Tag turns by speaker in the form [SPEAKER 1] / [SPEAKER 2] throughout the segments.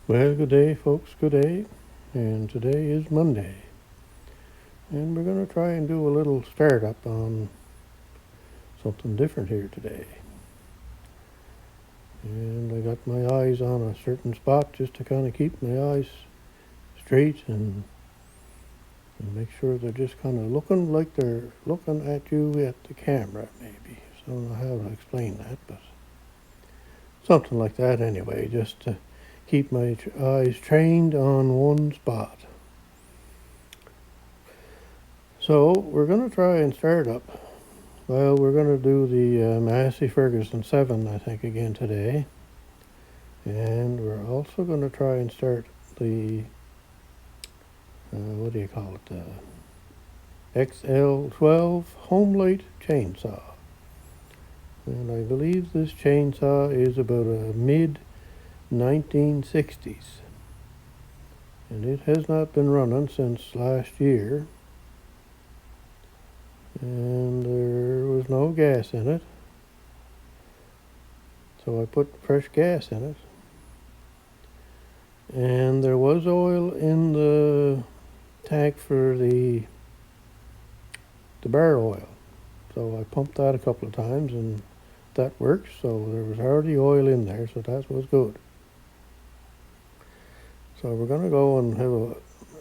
[SPEAKER 1] Well, good day, folks. Good day. And today is Monday. And we're going to try and do a little startup on something different here today. And I got my eyes on a certain spot just to kind of keep my eyes straight and make sure they're just kind of looking like they're looking at you at the camera, maybe. So I don't know how to explain that, but something like that anyway, just to keep my eyes trained on one spot. So we're going to try and start up. Well, we're going to do the Massey Ferguson 7, I think, again today. And we're also going to try and start the, what do you call it, XL12 Homelite chainsaw. And I believe this chainsaw is about a mid-1960s. And it has not been running since last year. And there was no gas in it. So I put fresh gas in it. And there was oil in the tank for the bar oil. So I pumped that a couple of times and that worked. So there was already oil in there, so that was good. So we're going to go and have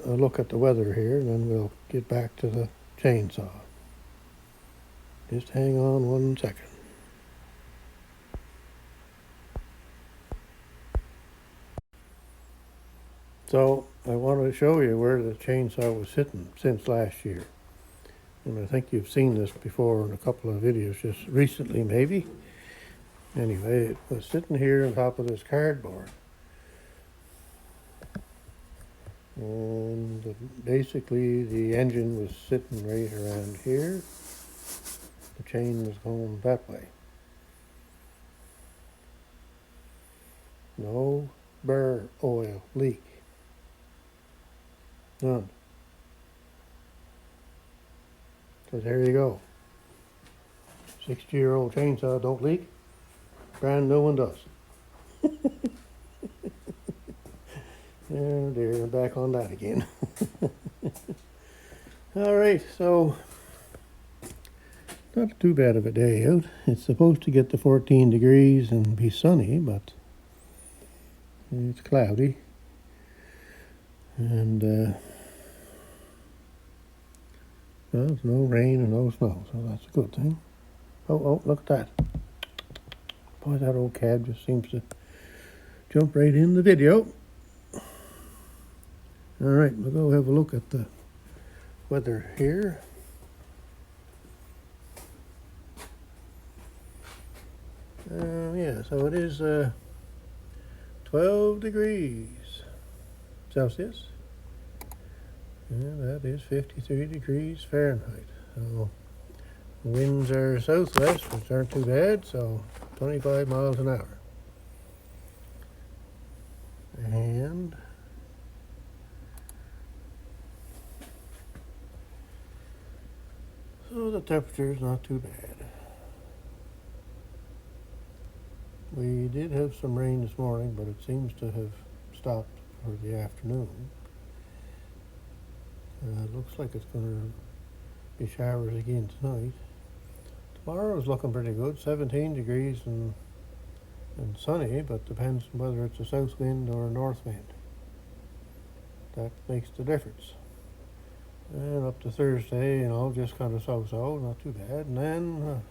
[SPEAKER 1] a look at the weather here, and then we'll get back to the chainsaw. Just hang on 1 second. So I want to show you where the chainsaw was sitting since last year. And I think you've seen this before in a couple of videos just recently maybe. Anyway, it was sitting here on top of this cardboard. And basically the engine was sitting right around here. The chain was going that way. No bar oil leak. None. So there you go. 60-year-old chainsaw don't leak. Brand new one does. Oh dear, I'm back on that again. All right, so not too bad of a day out. It's supposed to get to 14 degrees and be sunny, but it's cloudy. And well, there's no rain and no snow, so that's a good thing. Oh, look at that. Boy, that old cab just seems to jump right in the video. All right, we'll go have a look at the weather here. Yeah, so it is 12 degrees Celsius. And that is 53 degrees Fahrenheit. So winds are southwest, which aren't too bad, so 25 miles an hour. And so the temperature is not too bad. We did have some rain this morning, but it seems to have stopped for the afternoon. It looks like it's going to be showers again tonight. Tomorrow is looking pretty good, 17 degrees and sunny, but depends on whether it's a south wind or a north wind. That makes the difference. And up to Thursday, just kind of so-so, not too bad. And then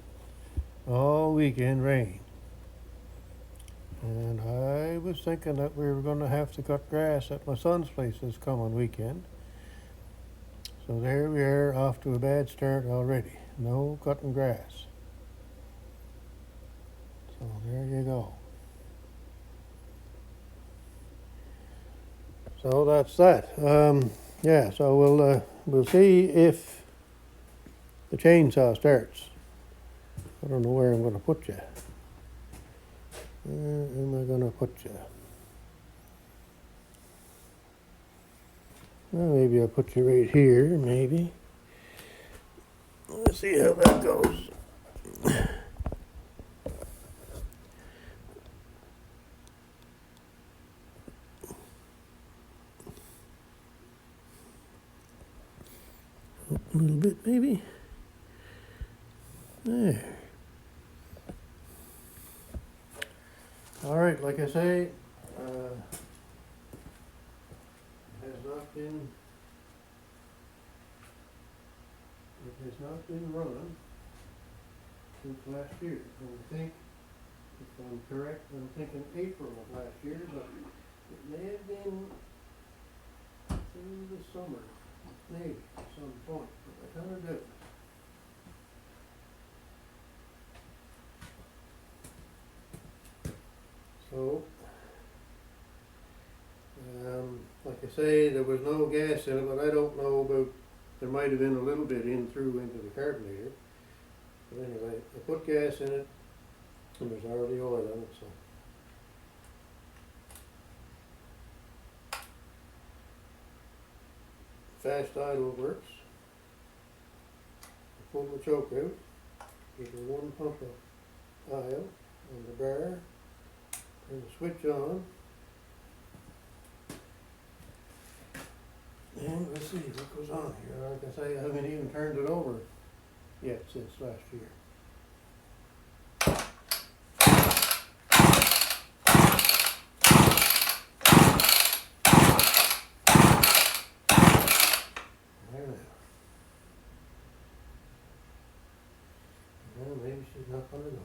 [SPEAKER 1] all weekend rain. And I was thinking that we were going to have to cut grass at my son's place this coming weekend. So there we are, off to a bad start already. No cutting grass. So there you go. So that's that. Yeah, so we'll see if the chainsaw starts. I don't know where I'm going to put you. Where am I going to put you? Well, maybe I'll put you right here, maybe. Let's see how that goes. a little bit maybe. There. All right, like I say, it has not been running since last year. And I think, if I'm correct, I'm thinking April of last year, but it may have been through the summer, maybe at some point, but I kind of doubt it. So, like I say, there was no gas in it, but I don't know about, there might have been a little bit through into the carburetor. But anyway, I put gas in it, and there's already oil in it, so. Fast idle works. I pull the choke out, give her one pump of oil on the bar, turn the switch on, and let's see what goes on here. Like I say, I haven't even turned it over yet since last year. There now. Well, maybe she's not going to go.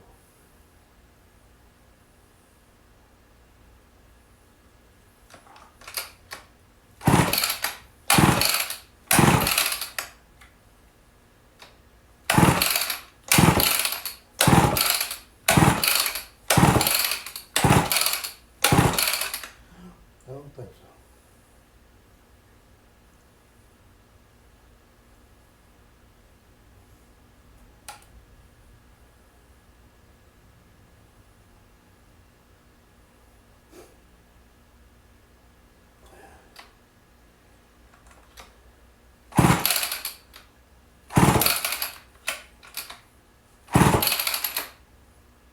[SPEAKER 1] I don't think so.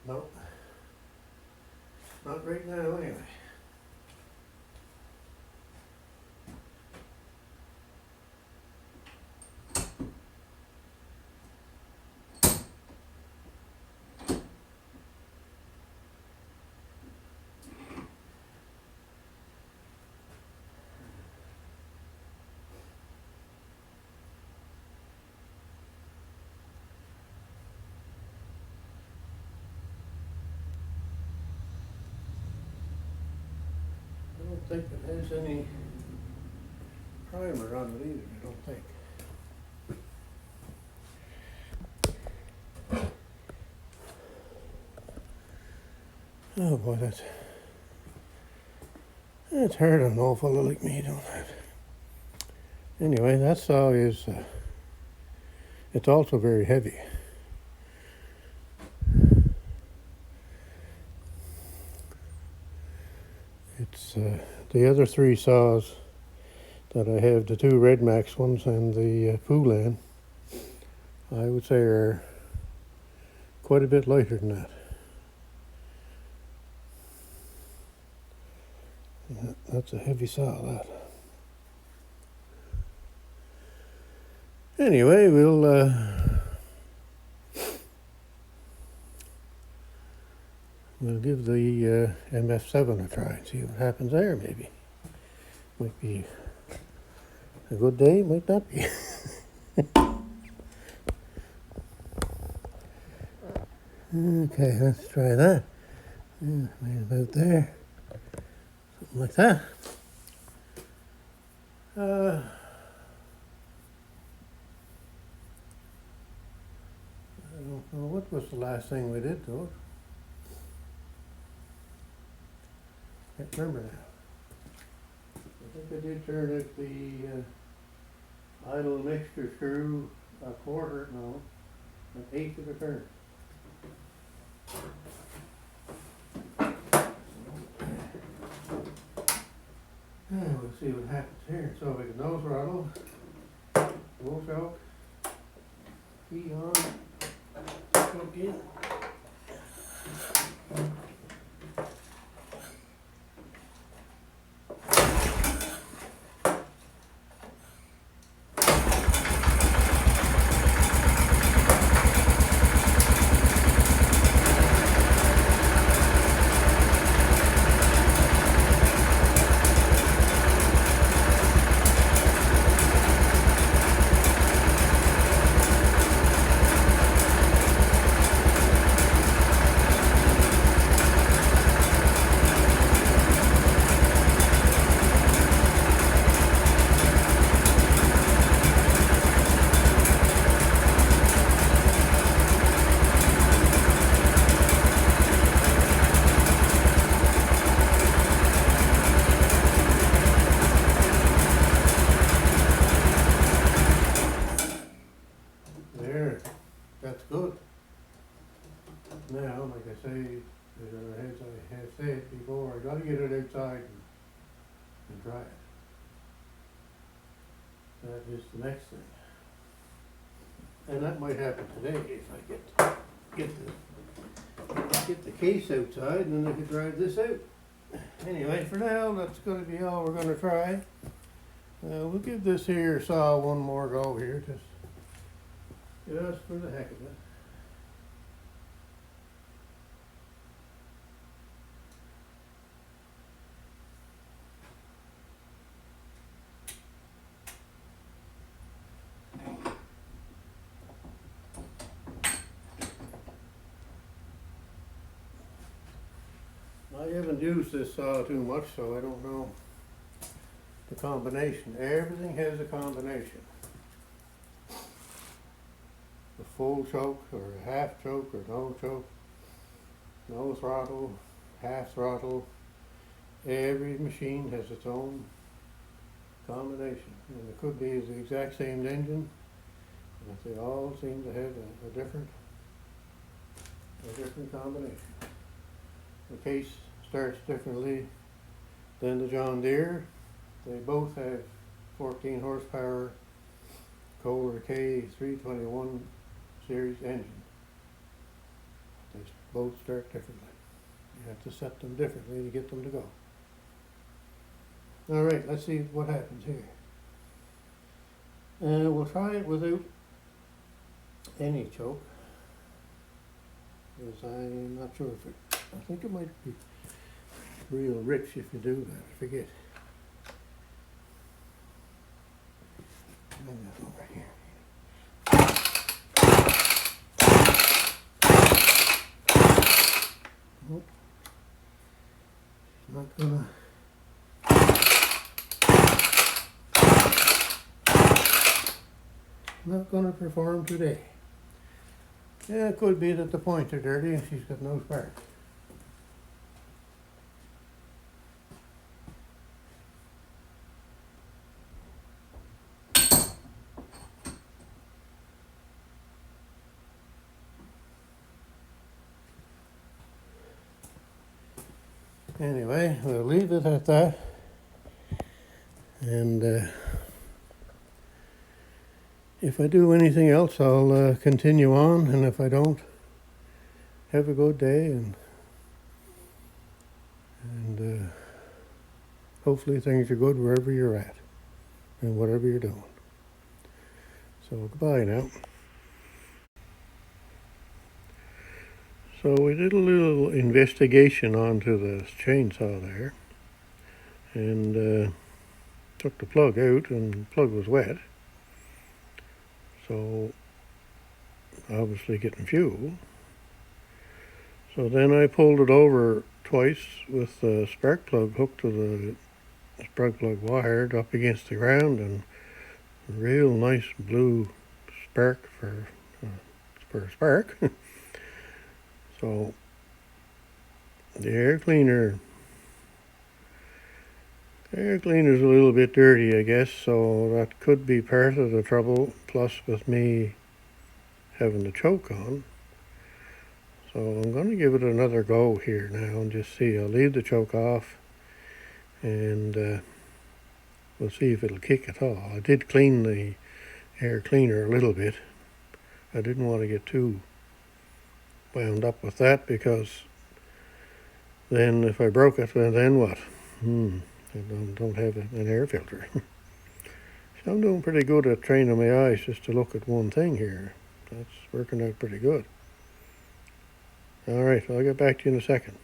[SPEAKER 1] No, not right now anyway. I don't think it has any primer on it either, I don't think. Oh boy, that's hard on an old fellow like me, don't it? Anyway, that saw is, it's also very heavy. It's the other three saws that I have, the two Red Max ones and the Poulan, I would say are quite a bit lighter than that. That's a heavy saw, that. Anyway, we'll give the MF7 a try and see what happens there, maybe. Might be a good day, might not be. Okay, let's try that. Yeah, right about there. Something like that. I don't know, what was the last thing we did to it? Can't remember now. I think I did turn out the idle mixture screw an eighth of a turn. We'll see what happens here. So we can nose throttle, roll choke, key on, choke in. As I have said before, I gotta get it outside and dry it. That is the next thing. And that might happen today if I get the case outside, and then I can drive this out. Anyway, for now, that's going to be all we're going to try. We'll give this here saw one more go here, just for the heck of it. I haven't used this saw too much, so I don't know the combination. Everything has a combination. A full choke, or a half choke, or no choke, no throttle, half throttle. Every machine has its own combination. And it could be the exact same engine, but they all seem to have a different combination. The case starts differently than the John Deere. They both have 14 horsepower Kohler K321 series engine. They both start differently. You have to set them differently to get them to go. All right, let's see what happens here. We'll try it without any choke, because I'm not sure if it, I think it might be real rich if you do that. I forget. Bring that over here. Nope. Not gonna perform today. Yeah, it could be that the points are dirty and she's got no spark. Anyway, we'll leave it at that. And if I do anything else, I'll continue on. And if I don't, have a good day. And hopefully things are good wherever you're at and whatever you're doing. So goodbye now. So we did a little investigation onto the chainsaw there, and took the plug out, and the plug was wet. So obviously getting fuel. So then I pulled it over twice with the spark plug hooked to the spark plug wired up against the ground, and a real nice blue spark for a spark. So the air cleaner's a little bit dirty, I guess, so that could be part of the trouble, plus with me having the choke on. So I'm going to give it another go here now and just see. I'll leave the choke off, and we'll see if it'll kick at all. I did clean the air cleaner a little bit. I didn't want to get too wound up with that, because then if I broke it, then what? I don't have an air filter. So I'm doing pretty good at training my eyes just to look at one thing here. That's working out pretty good. All right, I'll get back to you in a second.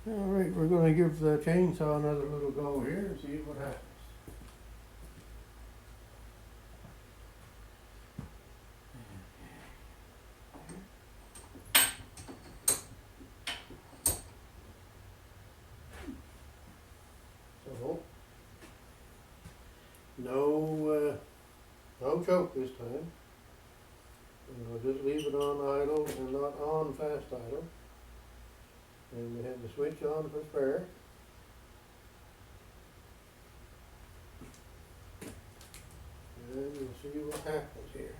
[SPEAKER 1] All right, we're going to give the chainsaw another little go here and see what happens. So, no choke this time. And I'll just leave it on idle and not on fast idle. And we have the switch on for spare. And we'll see what happens here.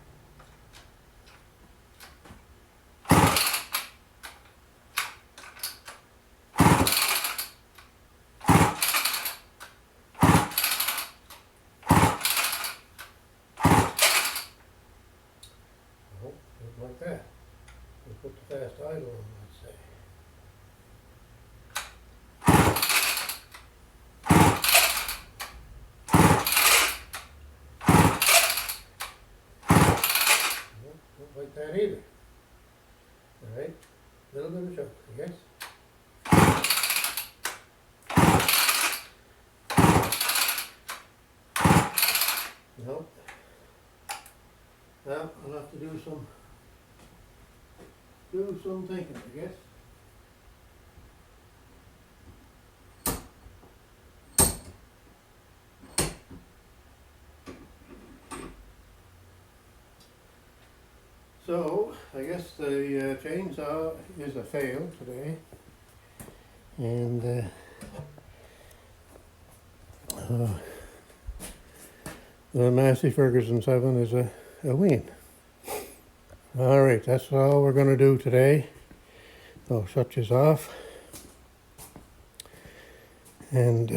[SPEAKER 1] fast idle, I'd say. Don't like that either. Alright, a little bit of choke, I guess. Nope. Well, I'll have to do some thinking, I guess. So, I guess the chainsaw is a fail today, and the Massey Ferguson 7 is a win. Alright, that's all we're going to do today. I'll shut this off, and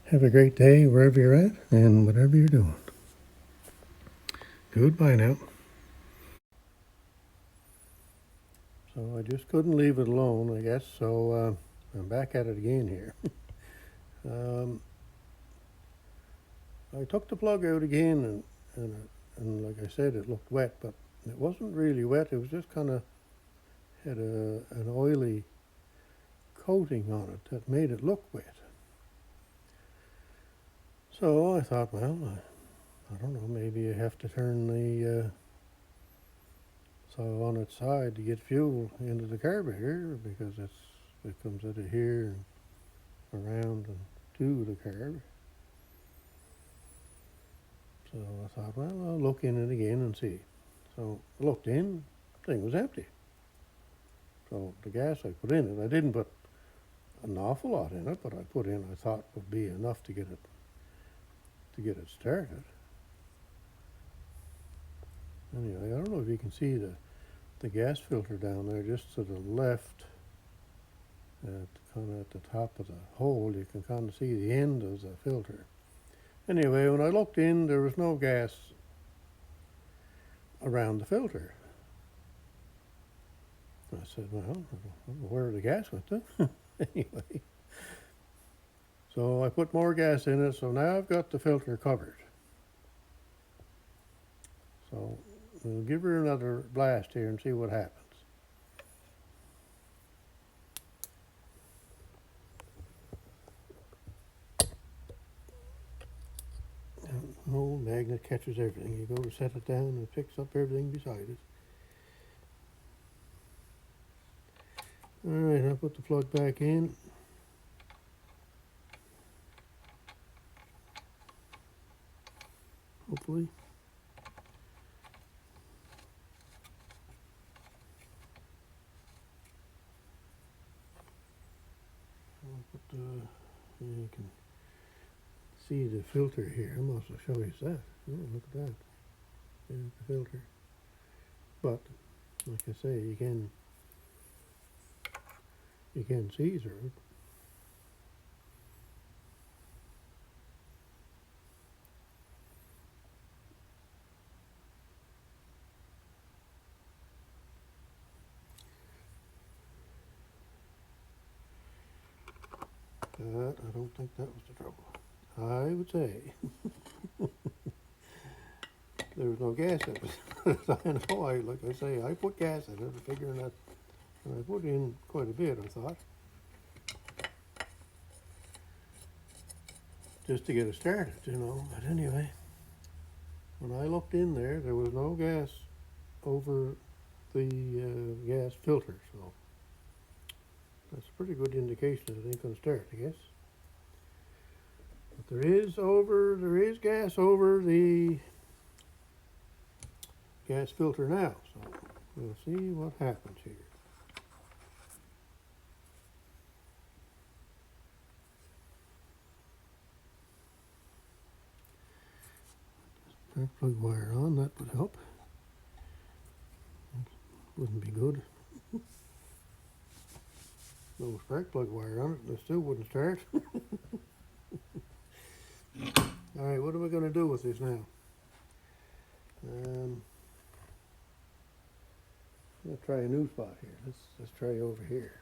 [SPEAKER 1] have a great day wherever you're at and whatever you're doing. Goodbye now. So I just couldn't leave it alone, I guess, so I'm back at it again here. I took the plug out again, and like I said, it looked wet, but it wasn't really wet. It was just kind of had an oily coating on it that made it look wet. So I thought, well, I don't know, maybe you have to turn the saw on its side to get fuel into the carburetor, because it comes out of here and around and to the carb. So I thought, well, I'll look in it again and see. So I looked in, the thing was empty. So the gas I put in it, I didn't put an awful lot in it, but I put in, I thought would be enough to get it started. Anyway, I don't know if you can see the gas filter down there, just to the left, kind of at the top of the hole. You can kind of see the end of the filter. Anyway, when I looked in, there was no gas around the filter. I said, well, I don't know where the gas went to. Anyway, so I put more gas in it, so now I've got the filter covered. So we'll give her another blast here and see what happens. An old magnet catches everything. You go to set it down and it picks up everything beside it. Alright, I'll put the plug back in. Hopefully. I'll put you can see the filter here. I'm also show you that. Oh, look at that. There's the filter. But like I say, you can see through it. But I don't think that was the trouble. I would say there was no gas in it. I know, like I say, I put gas in it, figuring that, and I put in quite a bit, I thought, just to get it started, you know. But anyway, when I looked in there, there was no gas over the gas filter, so that's a pretty good indication that it ain't going to start, I guess. But there is gas over the gas filter now, so we'll see what happens here. Spark plug wire on, that would help. Wouldn't be good. No spark plug wire on it, and it still wouldn't start. Alright, what are we going to do with this now? Let's try a new spot here. Let's try over here.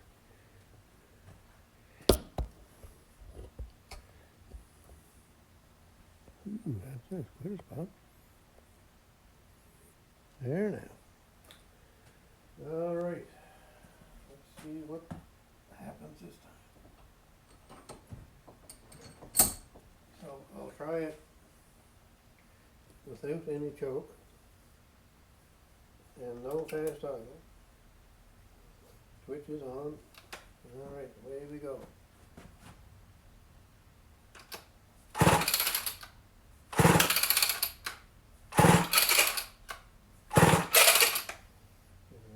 [SPEAKER 1] That's a good spot. There now. Alright. Let's see what happens this time. So I'll try it without any choke and no fast idle. Switch is on. Alright, away we go.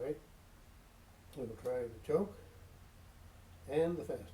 [SPEAKER 1] Alright, we'll try the choke and the fast idle.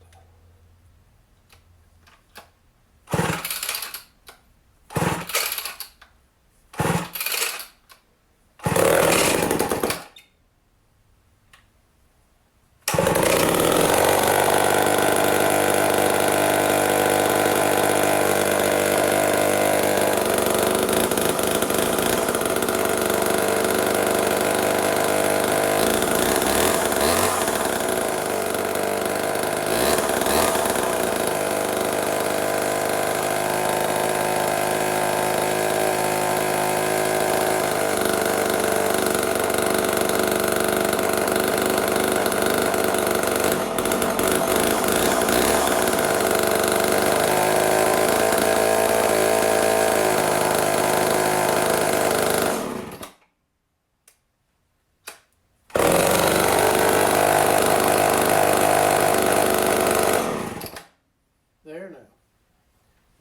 [SPEAKER 1] There now.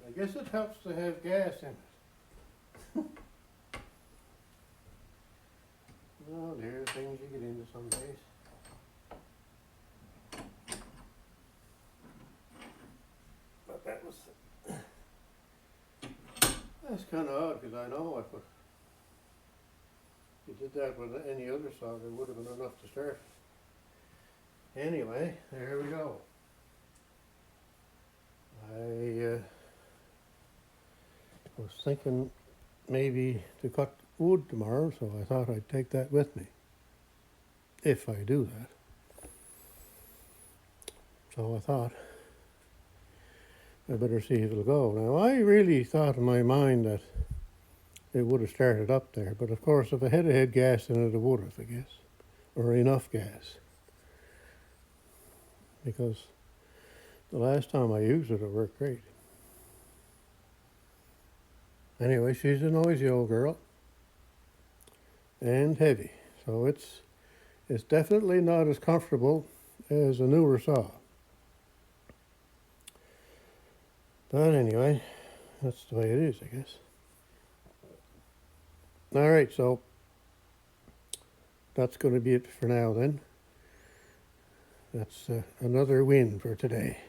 [SPEAKER 1] I guess it helps to have gas in it. Oh dear, things you get into some days. But that's kind of odd, because I know if you did that with any other saw, there would have been enough to start. Anyway, there we go. I was thinking maybe to cut wood tomorrow, so I thought I'd take that with me, if I do that. So I thought I better see if it'll go. Now, I really thought in my mind that it would have started up there, but of course if I had gas in it, it would have, I guess, or enough gas, because the last time I used it, it worked great. Anyway, she's a noisy old girl and heavy, so it's definitely not as comfortable as a newer saw. But anyway, that's the way it is, I guess. All right, so that's going to be it for now then. That's another win for today.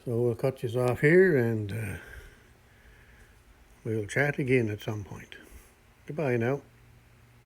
[SPEAKER 1] So we'll cut you off here, and we'll chat again at some point. Goodbye now.